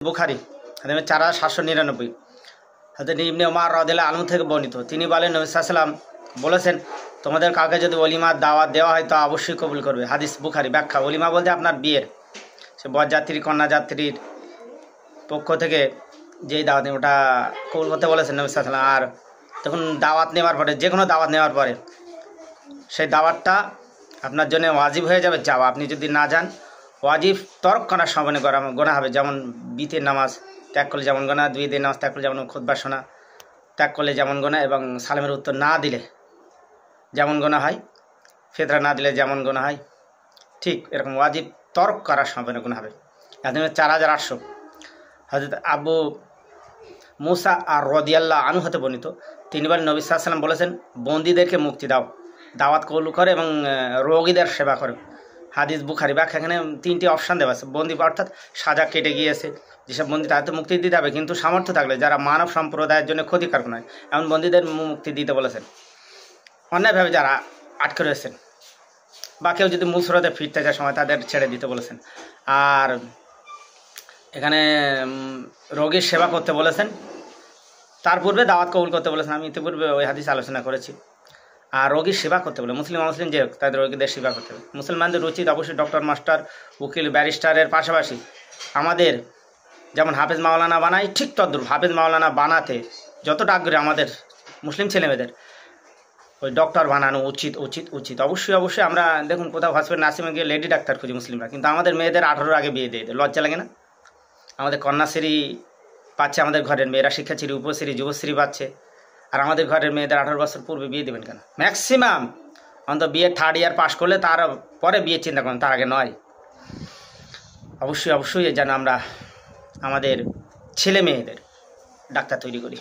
বুখারী হাদিস 4799 হযরত ইবনে উমর রাদিয়াল্লাহু আনহু থেকে বর্ণিত। তিনি বলেন নবী সাল্লাল্লাহু আলাইহি ওয়াসাল্লাম বলেছেন, তোমাদের কাউকে যদি ওলিমার দাওয়াত দেওয়া হয় তা অবশ্যই কবুল করবে। হাদিস বুখারী। ব্যাখ্যা: ওলিমা বলতে আপনার বিয়ের, সে বরযাত্রী কন্যাযাত্রীর পক্ষ থেকে যেই দাওয়াত নেই ওটা কবুল করতে বলেছেন নবী সাল্লাল্লাহু আলাইহি ওয়াসাল্লাম। আর তখন দাওয়াত নেওয়ার পরে, যে কোনো দাওয়াত নেওয়ার পরে সেই দাওয়াতটা আপনার জন্য ওয়াজিব হয়ে যাবে যাওয়া। আপনি যদি না যান, ওয়াজিব তরক করার সমানে গোনা হবে। যেমন বিতের নামাজ ত্যাগ করলে যেমন গোনা, দুই দিন নামাজ ত্যাগ করলে যেমন, খুতবা শোনা ত্যাগ করলে যেমন গোনা, এবং সালামের উত্তর না দিলে যেমন গোনা হয়, ফিতরা না দিলে যেমন গোনা হয়, ঠিক এরকম ওয়াজিব তরক করার সমানে গোনা হবে। এখানে 4800 হযরত আবু মুসা আর রাদিয়াল্লাহু আনহু হতে বর্ণিত। তিনি বলেন নবী সাল্লাল্লাহু আলাইহি ওয়াসাল্লাম বলেছেন, বন্দীদেরকে মুক্তি দাও, দাওয়াত কবুল করে এবং রোগীদের সেবা করে। হাদিস বুখারী। ব্যাখ্যা: এখানে 3টি অপশান দেওয়া আছে। বন্দী অর্থাৎ সাজা কেটে গিয়েছে যেসব বন্দী, তাদের মুক্তি দিতে হবে, কিন্তু সামর্থ্য থাকলে যারা মানব সম্প্রদায়ের জন্য ক্ষতিকারক নয় এমন বন্দীদের মুক্তি দিতে বলেছেন। অন্যায়ভাবে যারা আটকে রয়েছেন বা কেউ যদি মূল স্রোতে ফিরতে যায় সময় তাদের ছেড়ে দিতে বলেছেন। আর এখানে রোগীর সেবা করতে বলেছেন, তার পূর্বে দাওয়াত কবুল করতে বলেছেন। আমি ইতিপূর্বে ওই হাদিস আলোচনা করেছি। আর রোগীর সেবা করতে বলে মুসলিম যে তাদের রোগীদের সেবা করতে হবে। মুসলমানদের উচিত অবশ্যই ডক্টর, মাস্টার, উকিল, ব্যারিস্টারের পাশাপাশি আমাদের যেমন হাফেজ মাওলানা বানাই, ঠিক তদ্রুপ হাফেজ মাওলানা বানাতে যতটা আগ্রহী আমাদের মুসলিম ছেলেমেয়েদের, ওই ডক্টর বানানো উচিত উচিত উচিত অবশ্যই। আমরা দেখুন কোথাও হসপিটাল নার্সিংয়ে গিয়ে লেডি ডাক্তার খুঁজি মুসলিমরা, কিন্তু আমাদের মেয়েদের 18 আগে বিয়ে দিয়ে দেয়। লজ্জা লাগে না? আমাদের কন্যাশ্রী পাচ্ছে, আমাদের ঘরের মেয়েরা শিক্ষাশ্রী, উপশ্রী, যুবশ্রী পাচ্ছে, আর আমাদের ঘরের মেয়েদের 18 বছর পূর্বে বিয়ে দেবেন কেন? ম্যাক্সিমাম অন্তত বিয়ে 3rd ইয়ার পাস করলে তারপরে বিয়ে চিন্তা করেন, তার আগে নয়। অবশ্যই যেন আমরা আমাদের ছেলে মেয়েদের ডাক্তার তৈরি করি।